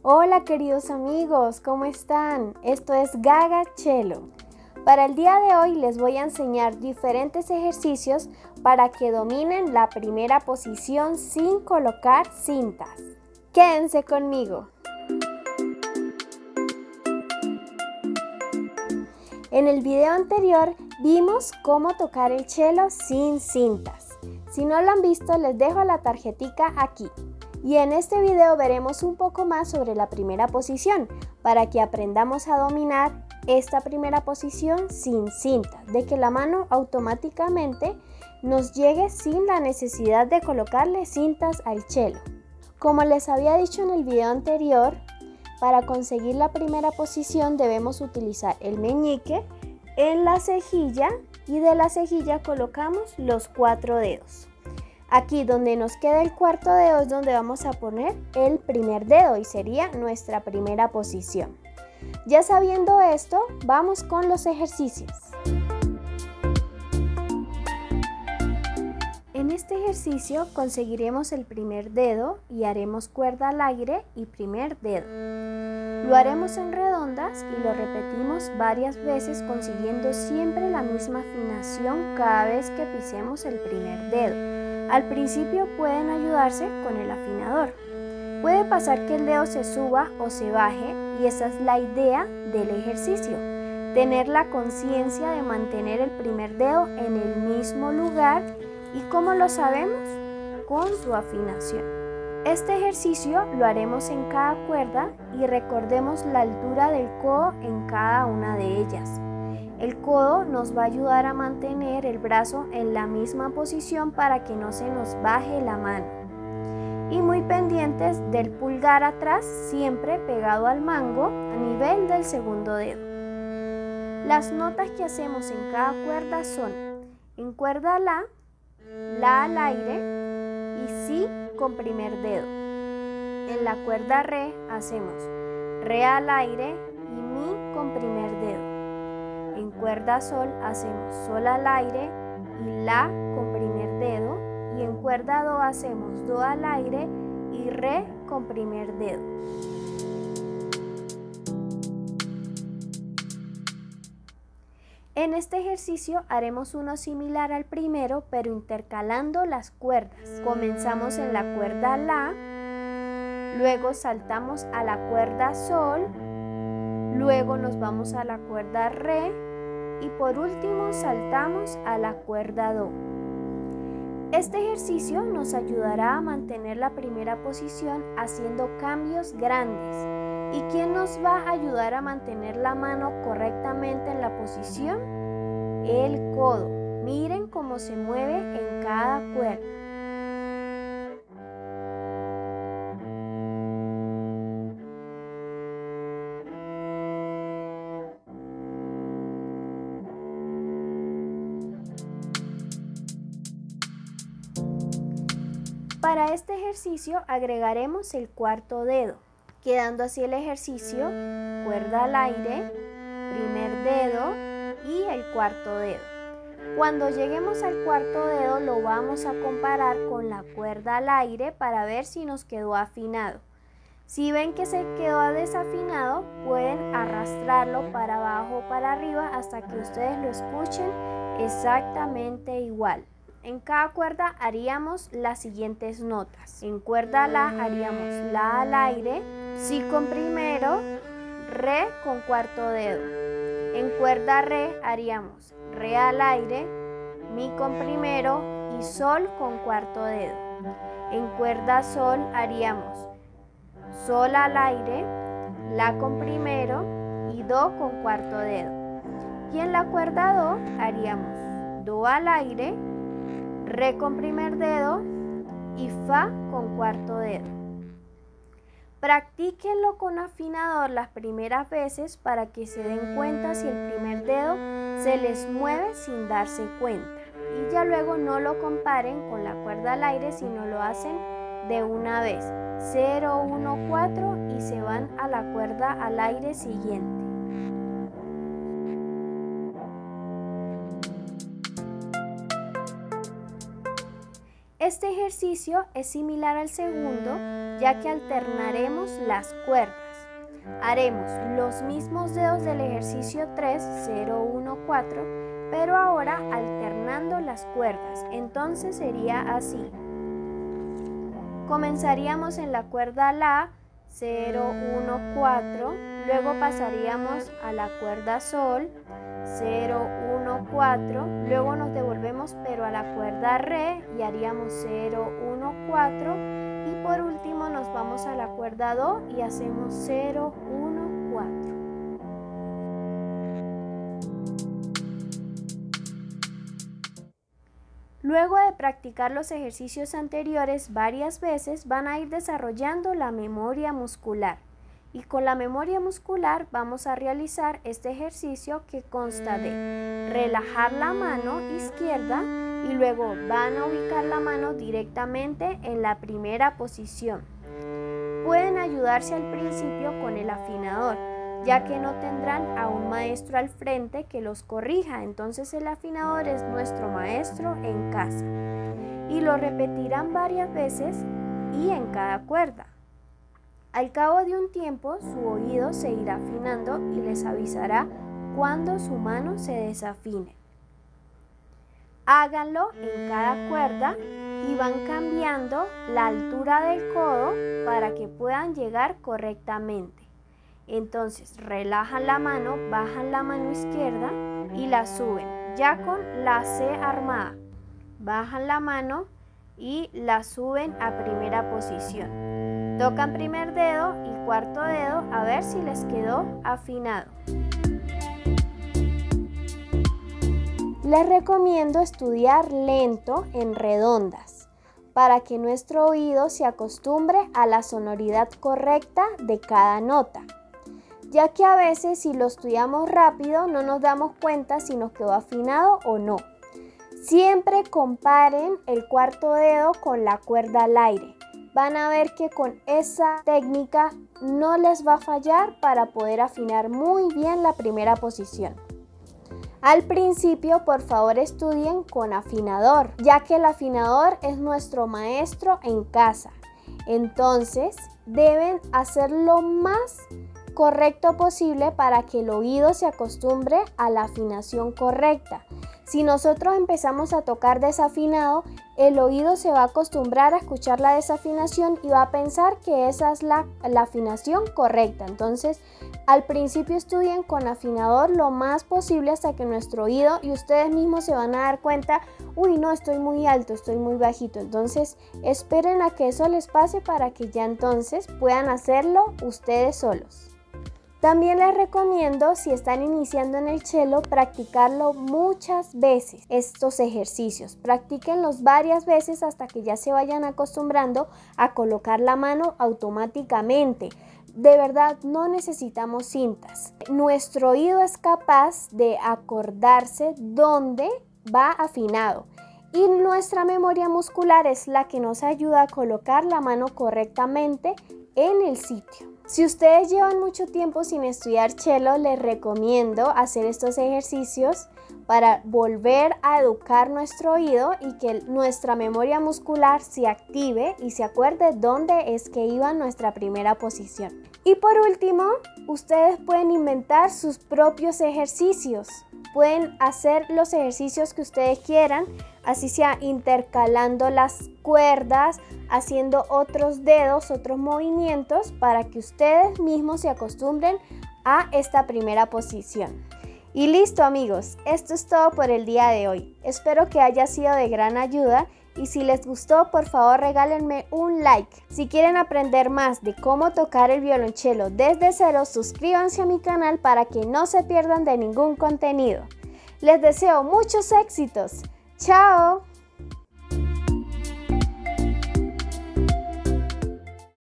Hola queridos amigos, ¿cómo están? Esto es Gaga Cello. Para el día de hoy les voy a enseñar diferentes ejercicios para que dominen la primera posición sin colocar cintas. Quédense conmigo. En el video anterior vimos cómo tocar el cello sin cintas. Si no lo han visto, les dejo la tarjetica aquí. Y en este video veremos un poco más sobre la primera posición para que aprendamos a dominar esta primera posición sin cintas, de que la mano automáticamente nos llegue sin la necesidad de colocarle cintas al cello. Como les había dicho en el video anterior, para conseguir la primera posición debemos utilizar el meñique en la cejilla y de la cejilla colocamos los 4 dedos. Aquí donde nos queda el cuarto dedo es donde vamos a poner el primer dedo y sería nuestra primera posición. Ya sabiendo esto, vamos con los ejercicios. En este ejercicio conseguiremos el primer dedo y haremos cuerda al aire y primer dedo. Lo haremos en redondas y lo repetimos varias veces consiguiendo siempre la misma afinación cada vez que pisemos el primer dedo. Al principio pueden ayudarse con el afinador. Puede pasar que el dedo se suba o se baje y esa es la idea del ejercicio. Tener la conciencia de mantener el primer dedo en el mismo lugar. ¿Y cómo lo sabemos? Con su afinación. Este ejercicio lo haremos en cada cuerda y recordemos la altura del codo en cada una de ellas. El codo nos va a ayudar a mantener el brazo en la misma posición para que no se nos baje la mano. Y muy pendientes del pulgar atrás, siempre pegado al mango a nivel del segundo dedo. Las notas que hacemos en cada cuerda son: en cuerda la al aire y si con primer dedo. En la cuerda re hacemos re al aire y mi con primer dedo. En cuerda sol hacemos sol al aire y la con primer dedo. Y en cuerda do hacemos do al aire y re con primer dedo. En este ejercicio haremos uno similar al primero, pero intercalando las cuerdas. Comenzamos en la cuerda la, luego saltamos a la cuerda sol, luego nos vamos a la cuerda re y por último saltamos a la cuerda do. Este ejercicio nos ayudará a mantener la primera posición haciendo cambios grandes. ¿Y quién nos va a ayudar a mantener la mano correctamente en la posición? El codo. Miren cómo se mueve en cada cuerda. Para este ejercicio agregaremos el cuarto dedo, quedando así el ejercicio: cuerda al aire, primer dedo y el cuarto dedo. Cuando lleguemos al cuarto dedo lo vamos a comparar con la cuerda al aire para ver si nos quedó afinado. Si ven que se quedó desafinado, pueden arrastrarlo para abajo o para arriba hasta que ustedes lo escuchen exactamente igual. En cada cuerda haríamos las siguientes notas. En cuerda la haríamos la al aire, si con primero, re con cuarto dedo. En cuerda re haríamos re al aire, mi con primero y sol con cuarto dedo. En cuerda sol haríamos sol al aire, la con primero y do con cuarto dedo. Y en la cuerda do haríamos do al aire, re con primer dedo y fa con cuarto dedo. Practíquenlo con afinador las primeras veces para que se den cuenta si el primer dedo se les mueve sin darse cuenta. Y ya luego no lo comparen con la cuerda al aire, sino lo hacen de una vez. 0, 1, 4 y se van a la cuerda al aire siguiente. Este ejercicio es similar al segundo, ya que alternaremos las cuerdas. Haremos los mismos dedos del ejercicio 3, 0, 1, 4, pero ahora alternando las cuerdas. Entonces sería así. Comenzaríamos en la cuerda La, 0, 1, 4, luego pasaríamos a la cuerda Sol, 0, 1, 4, luego nos devolvemos pero a la cuerda Re y haríamos 0, 1, 4 y por último nos vamos a la cuerda Do y hacemos 0, 1, 4. Luego de practicar los ejercicios anteriores varias veces van a ir desarrollando la memoria muscular. Y con la memoria muscular vamos a realizar este ejercicio que consta de relajar la mano izquierda y luego van a ubicar la mano directamente en la primera posición. Pueden ayudarse al principio con el afinador, ya que no tendrán a un maestro al frente que los corrija, entonces el afinador es nuestro maestro en casa. Y lo repetirán varias veces y en cada cuerda. Al cabo de un tiempo, su oído se irá afinando y les avisará cuando su mano se desafine. Háganlo en cada cuerda y van cambiando la altura del codo para que puedan llegar correctamente. Entonces, relajan la mano, bajan la mano izquierda y la suben, ya con la C armada. Bajan la mano y la suben a primera posición. Tocan primer dedo y cuarto dedo a ver si les quedó afinado. Les recomiendo estudiar lento en redondas para que nuestro oído se acostumbre a la sonoridad correcta de cada nota, ya que a veces si lo estudiamos rápido no nos damos cuenta si nos quedó afinado o no. Siempre comparen el cuarto dedo con la cuerda al aire. Van a ver que con esa técnica no les va a fallar para poder afinar muy bien la primera posición. Al principio, por favor, estudien con afinador, ya que el afinador es nuestro maestro en casa. Entonces, deben hacer lo más correcto posible para que el oído se acostumbre a la afinación correcta. Si nosotros empezamos a tocar desafinado, el oído se va a acostumbrar a escuchar la desafinación y va a pensar que esa es la afinación correcta. Entonces, al principio estudien con afinador lo más posible hasta que nuestro oído y ustedes mismos se van a dar cuenta, uy, no, estoy muy alto, estoy muy bajito. Entonces, esperen a que eso les pase para que ya entonces puedan hacerlo ustedes solos. También les recomiendo, si están iniciando en el cello, practicarlo muchas veces, estos ejercicios. Practíquenlos varias veces hasta que ya se vayan acostumbrando a colocar la mano automáticamente. De verdad, no necesitamos cintas. Nuestro oído es capaz de acordarse dónde va afinado. Y nuestra memoria muscular es la que nos ayuda a colocar la mano correctamente en el sitio. Si ustedes llevan mucho tiempo sin estudiar cello, les recomiendo hacer estos ejercicios para volver a educar nuestro oído y que nuestra memoria muscular se active y se acuerde dónde es que iba nuestra primera posición. Y por último, ustedes pueden inventar sus propios ejercicios. Pueden hacer los ejercicios que ustedes quieran, así sea intercalando las cuerdas, haciendo otros dedos, otros movimientos para que ustedes mismos se acostumbren a esta primera posición. Y listo, amigos, esto es todo por el día de hoy. Espero que haya sido de gran ayuda y si les gustó, por favor regálenme un like. Si quieren aprender más de cómo tocar el violonchelo desde cero, suscríbanse a mi canal para que no se pierdan de ningún contenido. Les deseo muchos éxitos. ¡Chao!